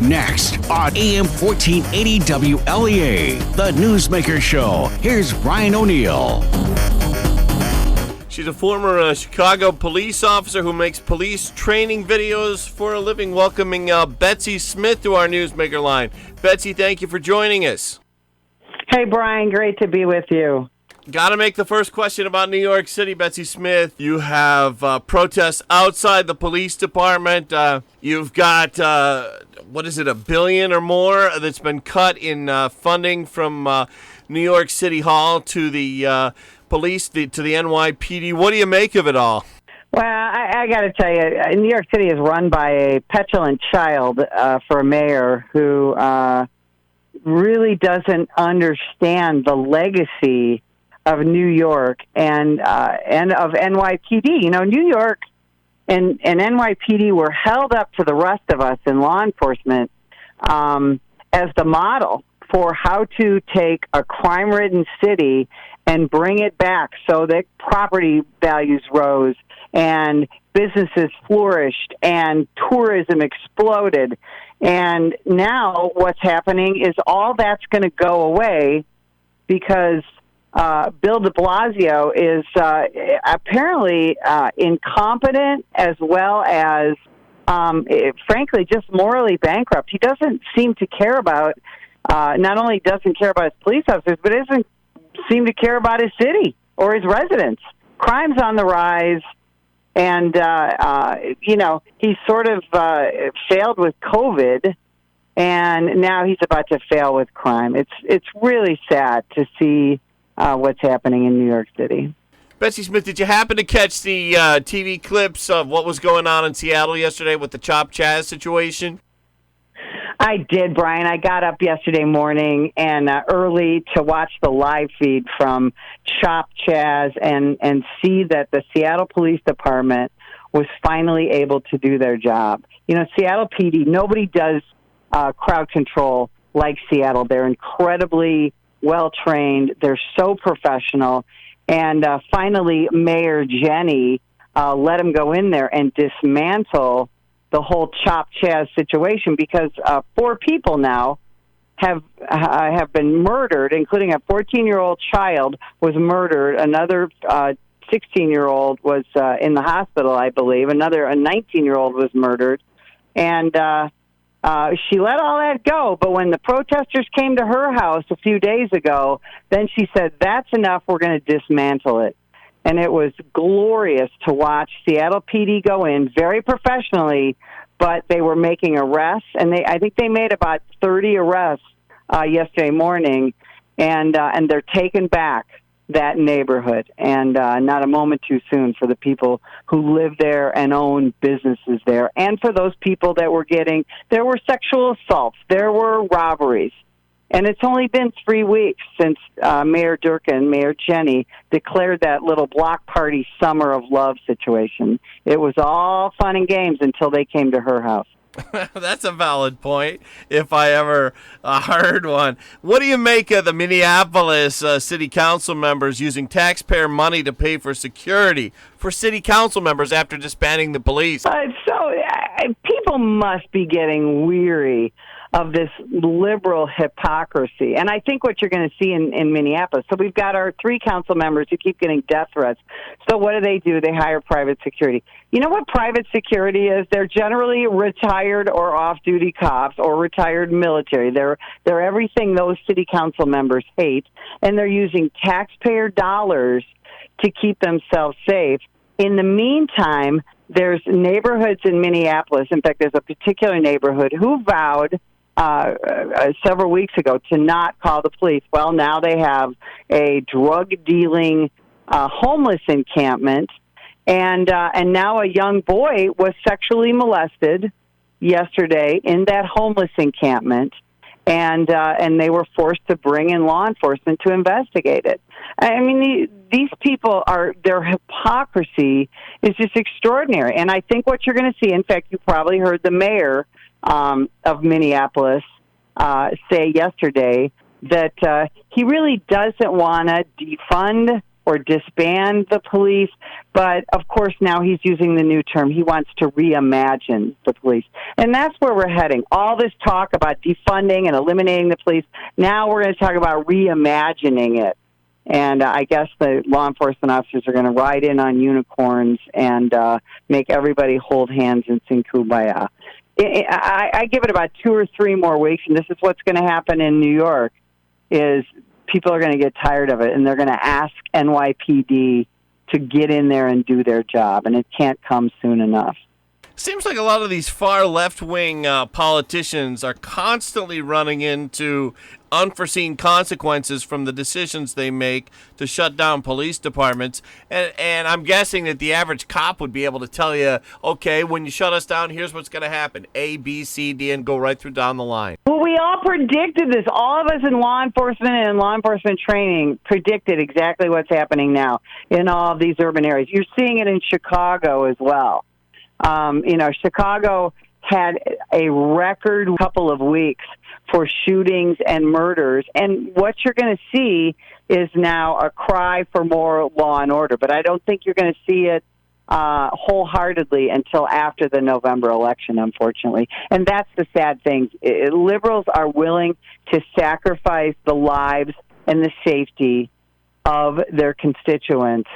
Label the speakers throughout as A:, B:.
A: Next on AM 1480 WLEA, The Newsmaker Show. Here's Brian O'Neill.
B: She's a former Chicago police officer who makes police training videos for a living. Welcoming Betsy Smith to our Newsmaker line. Betsy, thank you for joining us.
C: Hey, Brian, great to be with you.
B: Got to make the first question about New York City, Betsy Smith. You have protests outside the police department. You've got, $1 billion or more that's been cut in funding from New York City Hall to the police, to the NYPD. What do you make of it all?
C: Well, I got to tell you, New York City is run by a petulant child for a mayor who really doesn't understand the legacy of New York and of NYPD. You know, New York and NYPD were held up to the rest of us in law enforcement as the model for how to take a crime-ridden city and bring it back so that property values rose and businesses flourished and tourism exploded. And now what's happening is all that's going to go away because Bill de Blasio is apparently incompetent as well as, frankly, just morally bankrupt. He doesn't seem to care about, not only doesn't care about his police officers, but doesn't seem to care about his city or his residents. Crime's on the rise, and, he sort of failed with COVID, and now he's about to fail with crime. It's really sad to see what's happening in New York City.
B: Betsy Smith, did you happen to catch the TV clips of what was going on in Seattle yesterday with the Chop Chaz situation?
C: I did, Brian. I got up yesterday morning and early to watch the live feed from Chop Chaz and see that the Seattle Police Department was finally able to do their job. You know, Seattle PD, nobody does crowd control like Seattle. They're incredibly well-trained. They're so professional. And finally, Mayor Jenny let him go in there and dismantle the whole Chop Chaz situation because 4 people now have been murdered, including a 14-year-old child was murdered. Another 16-year-old was in the hospital, I believe. A 19-year-old was murdered. And she let all that go, but when the protesters came to her house a few days ago, then she said, that's enough, we're going to dismantle it. And it was glorious to watch Seattle PD go in very professionally, but they were making arrests, and I think they made about 30 arrests yesterday morning, and they're taking back that neighborhood, and not a moment too soon for the people who live there and own businesses there, and for those people that there were sexual assaults, there were robberies. And it's only been 3 weeks since Mayor Durkin, Mayor Jenny, declared that little block party summer of love situation. It was all fun and games until they came to her house.
B: That's a valid point, if I ever heard one. What do you make of the Minneapolis city council members using taxpayer money to pay for security for city council members after disbanding the police?
C: People must be getting weary of this liberal hypocrisy. And I think what you're going to see in Minneapolis, so we've got our 3 council members who keep getting death threats. So what do? They hire private security. You know what private security is? They're generally retired or off-duty cops or retired military. They're everything those city council members hate, and they're using taxpayer dollars to keep themselves safe. In the meantime, there's neighborhoods in Minneapolis. In fact, there's a particular neighborhood who vowed several weeks ago to not call the police. Well, now they have a drug-dealing homeless encampment, and now a young boy was sexually molested yesterday in that homeless encampment, and they were forced to bring in law enforcement to investigate it. I mean, these people their hypocrisy is just extraordinary, and I think what you're going to see, in fact, you probably heard the mayor of Minneapolis say yesterday that he really doesn't want to defund or disband the police. But, of course, now he's using the new term. He wants to reimagine the police. And that's where we're heading. All this talk about defunding and eliminating the police, now we're going to talk about reimagining it. And I guess the law enforcement officers are going to ride in on unicorns and make everybody hold hands and sing Kumbaya. I give it about 2 or 3 more weeks, and this is what's going to happen in New York, is people are going to get tired of it, and they're going to ask NYPD to get in there and do their job, and it can't come soon enough.
B: Seems like a lot of these far left-wing politicians are constantly running into unforeseen consequences from the decisions they make to shut down police departments. And I'm guessing that the average cop would be able to tell you, okay, when you shut us down, here's what's going to happen. A, B, C, D, and go right through down the line.
C: Well, we all predicted this. All of us in law enforcement and law enforcement training predicted exactly what's happening now in all of these urban areas. You're seeing it in Chicago as well. Chicago had a record couple of weeks for shootings and murders, and what you're going to see is now a cry for more law and order, but I don't think you're going to see it wholeheartedly until after the November election, unfortunately. And that's the sad thing. Liberals are willing to sacrifice the lives and the safety of their constituents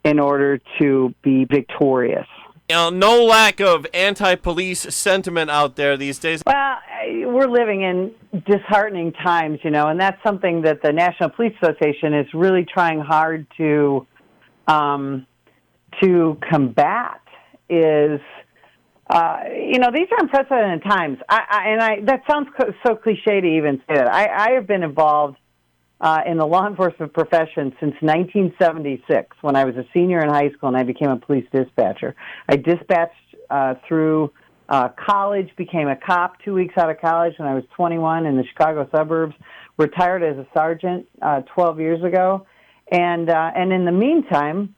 C: in order to be victorious.
B: No lack of anti-police sentiment out there these days.
C: Well, we're living in disheartening times, and that's something that the National Police Association is really trying hard to combat. Is these are unprecedented times. That sounds so cliche to even say that. I have been involved in the law enforcement profession since 1976, when I was a senior in high school and I became a police dispatcher. I dispatched through college, became a cop 2 weeks out of college when I was 21 in the Chicago suburbs, retired as a sergeant 12 years ago. And in the meantime,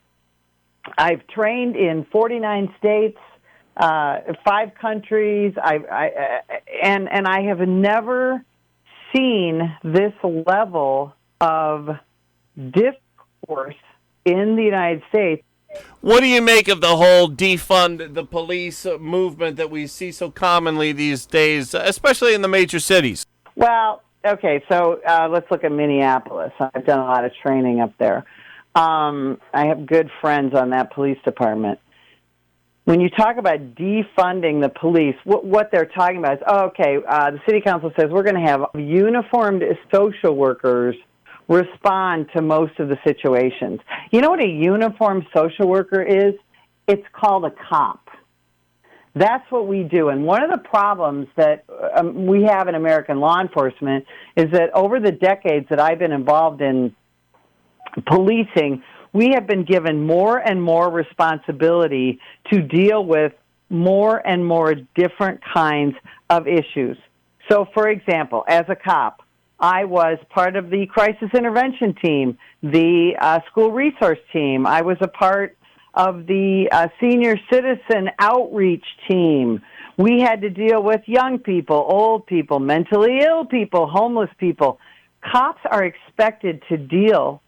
C: I've trained in 49 states, 5 countries, and I have never seen this level of discourse in the United States.
B: What do you make of the whole defund the police movement that we see so commonly these days, especially in the major cities?
C: Well, okay, so let's look at Minneapolis. I've done a lot of training up there. I have good friends on that police department. When you talk about defunding the police, what they're talking about is, the city council says we're going to have uniformed social workers respond to most of the situations. You know what a uniformed social worker is? It's called a cop. That's what we do. And one of the problems that we have in American law enforcement is that over the decades that I've been involved in policing, we have been given more and more responsibility to deal with more and more different kinds of issues. So, for example, as a cop, I was part of the crisis intervention team, the school resource team. I was a part of the senior citizen outreach team. We had to deal with young people, old people, mentally ill people, homeless people. Cops are expected to deal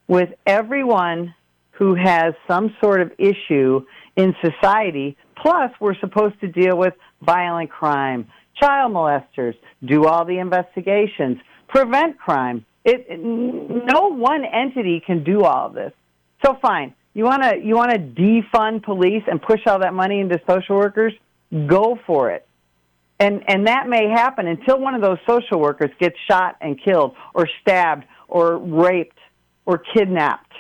C: with everyone who has some sort of issue in society. Plus, we're supposed to deal with violent crime, child molesters, do all the investigations, prevent crime. No one entity can do all of this. So fine, you want to defund police and push all that money into social workers? Go for it. And that may happen until one of those social workers gets shot and killed or stabbed or raped or kidnapped.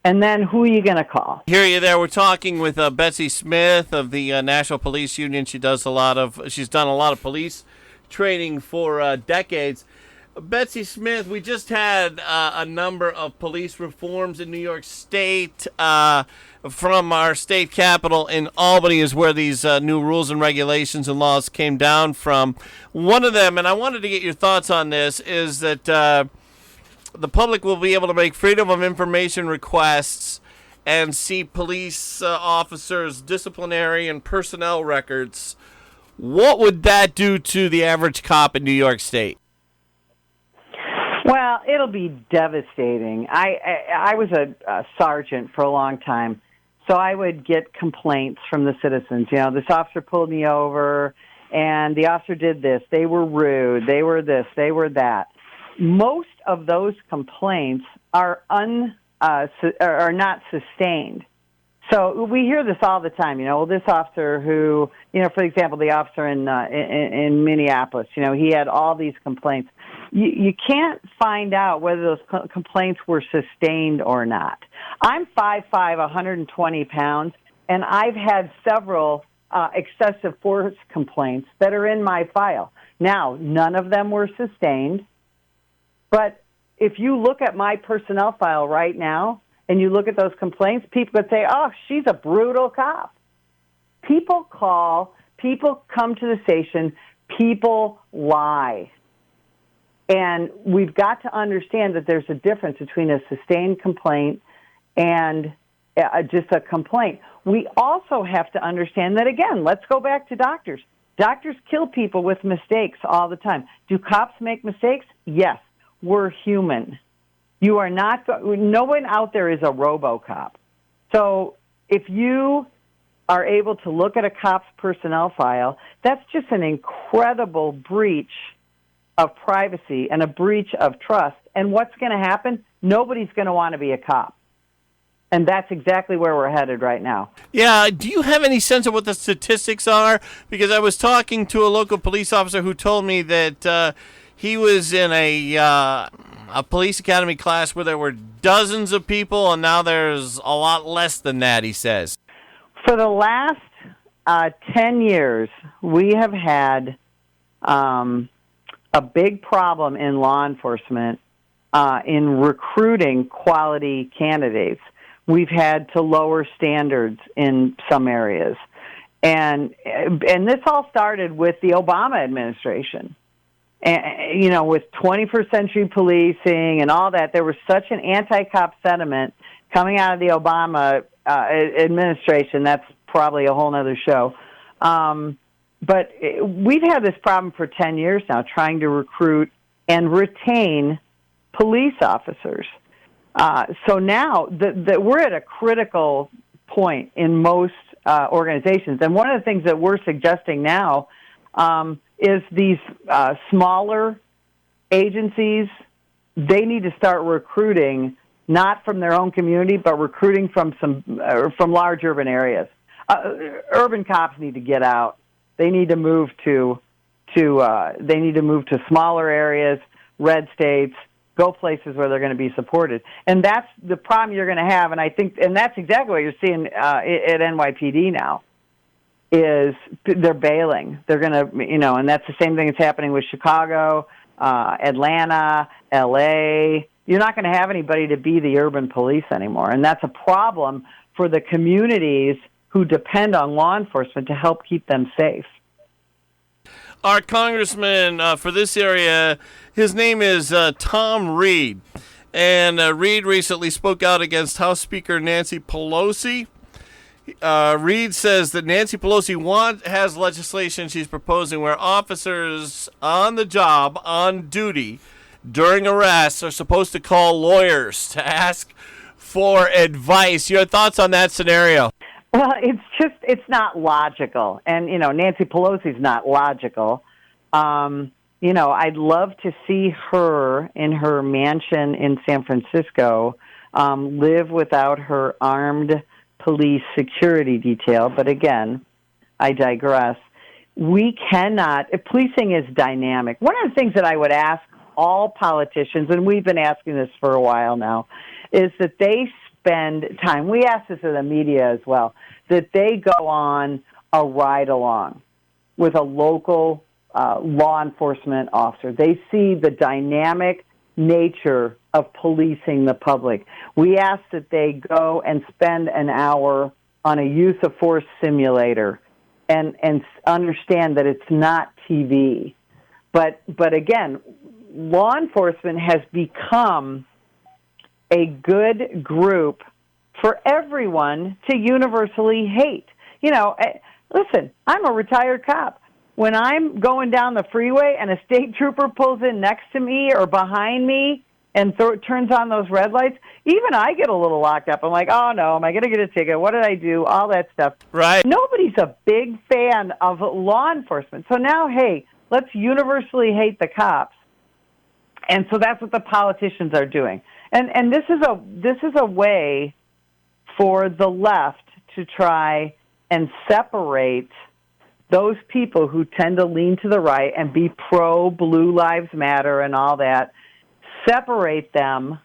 C: And then who are you going to call?
B: Hear you there. We're talking with Betsy Smith of the National Police Union. She's done a lot of police training for decades. Betsy Smith, we just had a number of police reforms in New York State. From our state capital in Albany is where these new rules and regulations and laws came down from. One of them, and I wanted to get your thoughts on this, is that the public will be able to make freedom of information requests and see police officers' disciplinary and personnel records. What would that do to the average cop in New York State?
C: Well, it'll be devastating. I was a sergeant for a long time, so I would get complaints from the citizens. You know, this officer pulled me over, and the officer did this. They were rude. They were this. They were that. Most of those complaints are not sustained. So we hear this all the time. You know, this officer who, you know, for example, the officer in Minneapolis, you know, he had all these complaints. You can't find out whether those complaints were sustained or not. I'm 5'5", 120 pounds, and I've had several excessive force complaints that are in my file. Now, none of them were sustained, but if you look at my personnel file right now and you look at those complaints, people could say, oh, she's a brutal cop. People call, people come to the station, people lie. And we've got to understand that there's a difference between a sustained complaint and just a complaint. We also have to understand that, again, let's go back to doctors. Doctors kill people with mistakes all the time. Do cops make mistakes? Yes. We're human. You are not, no one out there is a RoboCop. So if you are able to look at a cop's personnel file, that's just an incredible breach of privacy and a breach of trust. And what's going to happen? Nobody's going to want to be a cop. And that's exactly where we're headed right now.
B: Yeah, do you have any sense of what the statistics are? Because I was talking to a local police officer who told me that he was in a police academy class where there were dozens of people, and now there's a lot less than that, he says.
C: For the last 10 years, we have had a big problem in law enforcement in recruiting quality candidates. We've had to lower standards in some areas. And this all started with the Obama administration. And, you know, with 21st century policing and all that, there was such an anti-cop sentiment coming out of the Obama administration. That's probably a whole other show. But we've had this problem for 10 years now, trying to recruit and retain police officers. So now we're at a critical point in most organizations. And one of the things that we're suggesting now is these smaller agencies, they need to start recruiting not from their own community, but recruiting from from large urban areas. Urban cops need to get out. They need to move to smaller areas, red states, go places where they're going to be supported. And that's the problem you're going to have. And I think, and that's exactly what you're seeing at NYPD now. Is they're bailing. They're going to, you know, and that's the same thing that's happening with Chicago, Atlanta, L.A. You're not going to have anybody to be the urban police anymore. And that's a problem for the communities who depend on law enforcement to help keep them safe.
B: Our congressman for this area, his name is Tom Reed. And Reed recently spoke out against House Speaker Nancy Pelosi. Reed says that Nancy Pelosi has legislation she's proposing where officers on the job, on duty, during arrests are supposed to call lawyers to ask for advice. Your thoughts on that scenario?
C: Well, it's not logical. And, you know, Nancy Pelosi's not logical. You know, I'd love to see her in her mansion in San Francisco live without her armed police security detail. But again, I digress. We cannot, policing is dynamic. One of the things that I would ask all politicians, and we've been asking this for a while now, is that they spend time, we ask this of the media as well, that they go on a ride-along with a local law enforcement officer. They see the dynamic nature of policing the public. We ask that they go and spend an hour on a use of force simulator and understand that it's not TV. But again, law enforcement has become a good group for everyone to universally hate. You know, listen, I'm a retired cop. When I'm going down the freeway and a state trooper pulls in next to me or behind me and turns on those red lights, even I get a little locked up. I'm like, oh, no, am I going to get a ticket? What did I do? All that stuff.
B: Right.
C: Nobody's a big fan of law enforcement. So now, hey, let's universally hate the cops. And so that's what the politicians are doing. And this is a way for the left to try and separate those people who tend to lean to the right and be pro-Blue Lives Matter and all that, separate them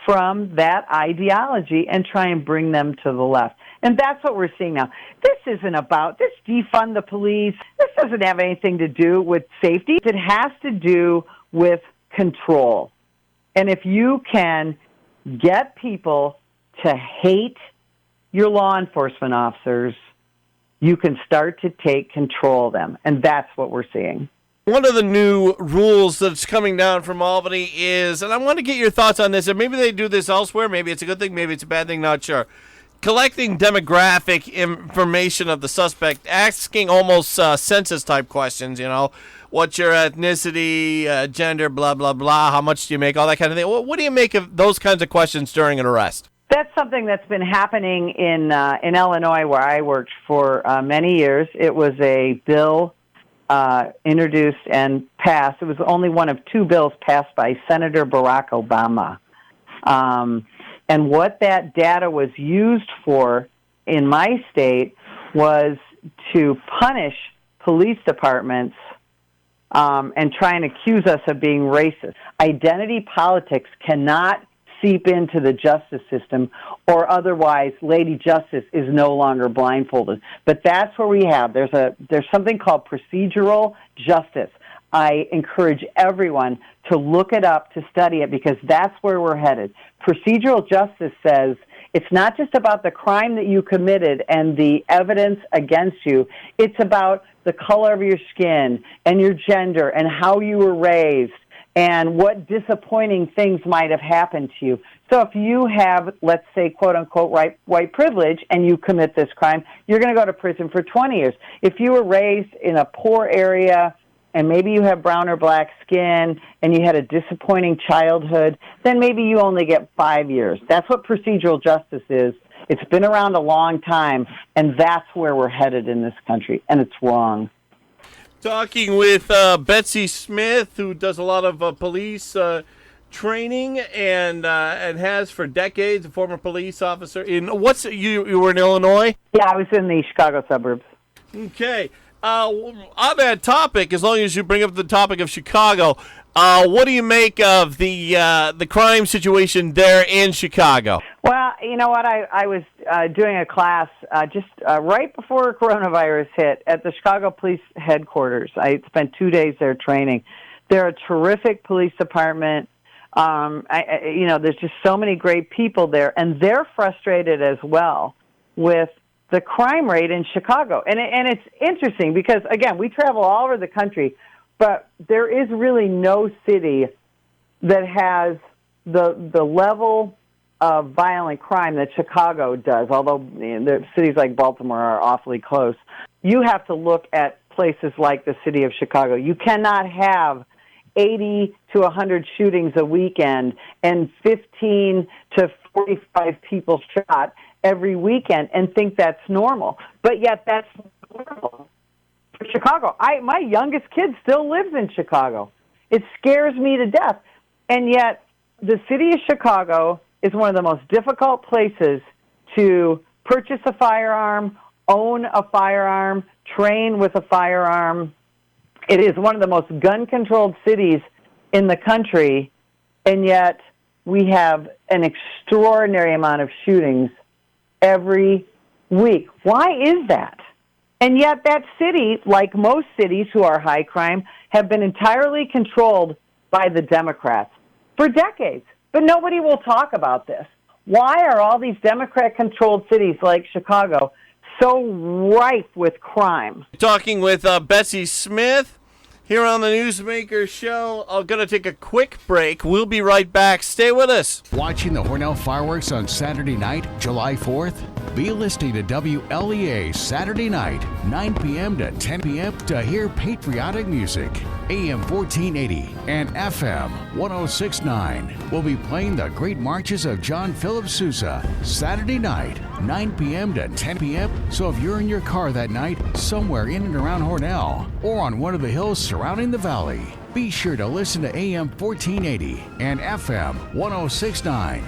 C: from that ideology and try and bring them to the left. And that's what we're seeing now. This isn't about, this defund the police. This doesn't have anything to do with safety. It has to do with control. And if you can get people to hate your law enforcement officers, you can start to take control of them. And that's what we're seeing.
B: One of the new rules that's coming down from Albany is, and I want to get your thoughts on this, and maybe they do this elsewhere, maybe it's a good thing, maybe it's a bad thing, not sure. Collecting demographic information of the suspect, asking almost census-type questions, what's your ethnicity, gender, blah, blah, blah, how much do you make, all that kind of thing. What do you make of those kinds of questions during an arrest?
C: That's something that's been happening in Illinois, where I worked for many years. It was a bill introduced and passed. It was only one of two bills passed by Senator Barack Obama. And what that data was used for in my state was to punish police departments and try and accuse us of being racist. Identity politics cannot seep into the justice system, or otherwise Lady Justice is no longer blindfolded. But that's where we have. There's something called procedural justice. I encourage everyone to look it up, to study it, because that's where we're headed. Procedural justice says it's not just about the crime that you committed and the evidence against you. It's about the color of your skin and your gender and how you were raised and what disappointing things might have happened to you. So if you have, let's say, quote-unquote, white privilege and you commit this crime, you're going to go to prison for 20 years. If you were raised in a poor area and maybe you have brown or black skin and you had a disappointing childhood, then maybe you only get 5 years. That's what procedural justice is. It's been around a long time, and that's where we're headed in this country, and it's wrong.
B: Talking with Betsy Smith, who does a lot of police training and has for decades, a former police officer. You were in Illinois?
C: Yeah, I was in the Chicago suburbs.
B: Okay. On that topic, as long as you bring up the topic of Chicago, what do you make of the crime situation there in Chicago?
C: Well, you know what? I was doing a class just right before coronavirus hit at the Chicago Police Headquarters. I spent 2 days there training. They're a terrific police department. There's just so many great people there, and they're frustrated as well with the crime rate in Chicago. And it's interesting because, again, we travel all over the country, but there is really no city that has the level of violent crime that Chicago does, although the cities like Baltimore are awfully close. You have to look at places like the city of Chicago. You cannot have 80 to 100 shootings a weekend and 15 to 45 people shot every weekend and think that's normal. But yet that's normal for Chicago. My youngest kid still lives in Chicago. It scares me to death. And yet the city of Chicago is one of the most difficult places to purchase a firearm, own a firearm, train with a firearm. It is one of the most gun-controlled cities in the country, and yet we have an extraordinary amount of shootings every week. Why is that? And yet that city, like most cities who are high crime, have been entirely controlled by the Democrats for decades. But nobody will talk about this. Why are all these Democrat-controlled cities like Chicago so rife with crime?
B: Talking with Betsy Smith here on the Newsmaker show. I'm going to take a quick break. We'll be right back. Stay with us.
A: Watching the Hornell fireworks on Saturday night, July 4th? Be listening to WLEA Saturday night, 9 p.m. to 10 p.m. to hear patriotic music. AM 1480 and FM 1069 will be playing the great marches of John Philip Sousa Saturday night, 9 p.m. to 10 p.m. So if you're in your car that night, somewhere in and around Hornell, or on one of the hills surrounding the valley, be sure to listen to AM 1480 and FM 1069.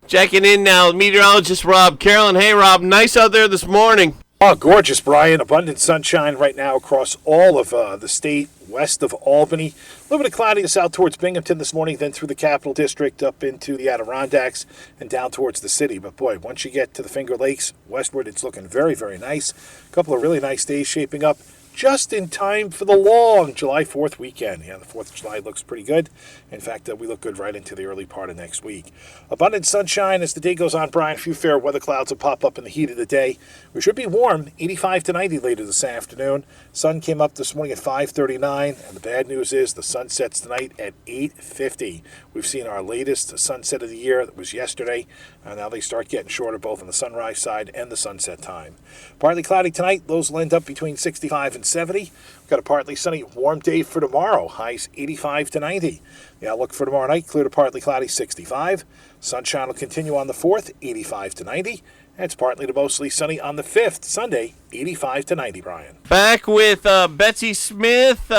B: Checking in now, meteorologist Rob Carolyn. Hey, Rob, nice out there this morning.
D: Oh, gorgeous, Brian. Abundant sunshine right now across all of the state, west of Albany. A little bit of cloudiness out towards Binghamton this morning, then through the Capital District, up into the Adirondacks, and down towards the city. But, boy, once you get to the Finger Lakes westward, it's looking very, very nice. A couple of really nice days shaping up. Just in time for the long July 4th weekend. Yeah, the 4th of July looks pretty good. In fact, we look good right into the early part of next week. Abundant sunshine as the day goes on, Brian. A few fair weather clouds will pop up in the heat of the day. We should be warm, 85 to 90 later this afternoon. Sun came up this morning at 5:39, and the bad news is the sun sets tonight at 8:50. We've seen our latest sunset of the year. That was yesterday. Now they start getting shorter both on the sunrise side and the sunset time. Partly cloudy tonight. Lows will end up between 65 and 70. We've got a partly sunny, warm day for tomorrow. Highs 85 to 90. The outlook for tomorrow night, clear to partly cloudy, 65. Sunshine will continue on the 4th, 85 to 90. And it's partly to mostly sunny on the 5th, Sunday, 85 to 90, Brian.
B: Back with Betsy Smith,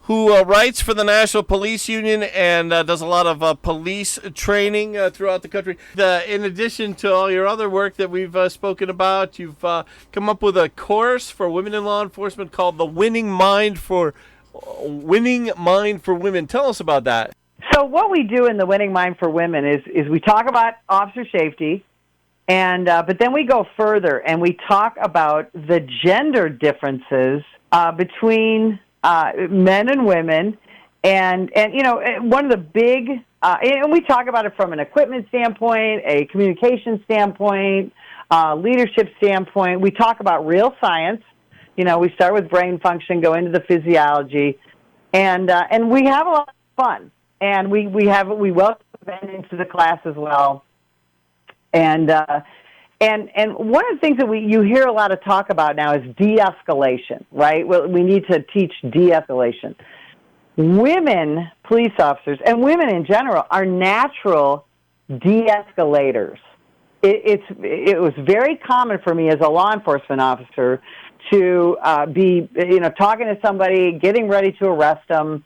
B: who writes for the National Police Union and does a lot of police training throughout the country. In addition to all your other work that we've spoken about, you've come up with a course for women in law enforcement called the Winning Mind for Women. Tell us about that.
C: So what we do in the Winning Mind for Women is we talk about officer safety, and but then we go further and we talk about the gender differences between men and women, and you know, one of the big, and we talk about it from an equipment standpoint, a communication standpoint, leadership standpoint. We talk about real science. You know, we start with brain function, go into the physiology, and we have a lot of fun. And we welcome men into the class as well. And one of the things that you hear a lot of talk about now is de-escalation, right? Well, we need to teach de-escalation. Women, police officers, and women in general are natural de-escalators. It was very common for me as a law enforcement officer to be, talking to somebody, getting ready to arrest them,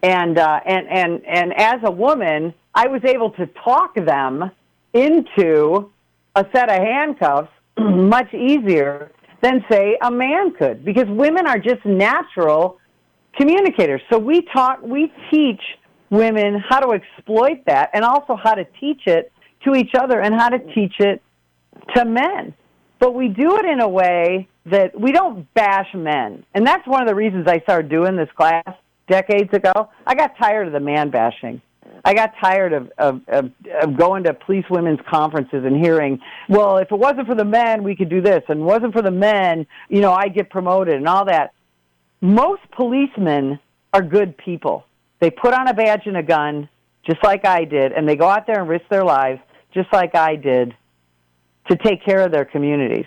C: and as a woman, I was able to talk them into a set of handcuffs much easier than, say, a man could, because women are just natural communicators. So we teach women how to exploit that, and also how to teach it to each other and how to teach it to men. But we do it in a way that we don't bash men. And that's one of the reasons I started doing this class decades ago. I got tired of the man bashing. I got tired of going to police women's conferences and hearing, well, if it wasn't for the men, we could do this, and it wasn't for the men, I'd get promoted and all that. Most policemen are good people. They put on a badge and a gun, just like I did, and they go out there and risk their lives, just like I did, to take care of their communities.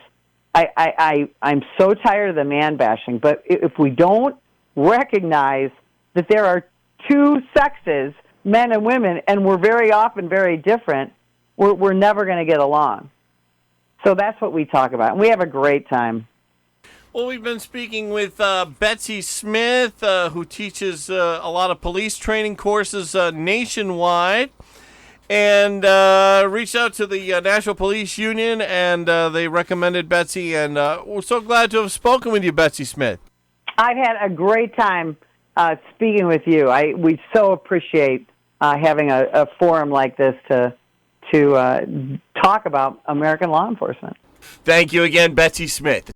C: I'm so tired of the man bashing, but if we don't recognize that there are two sexes, men and women, and we're very often very different, we're never going to get along. So that's what we talk about, and we have a great time.
B: Well, we've been speaking with Betsy Smith, who teaches a lot of police training courses nationwide, and reached out to the National Police Union, and they recommended Betsy, and we're so glad to have spoken with you, Betsy Smith.
C: I've had a great time speaking with you. We so appreciate having a forum like this to talk about American law enforcement.
B: Thank you again, Betsy Smith.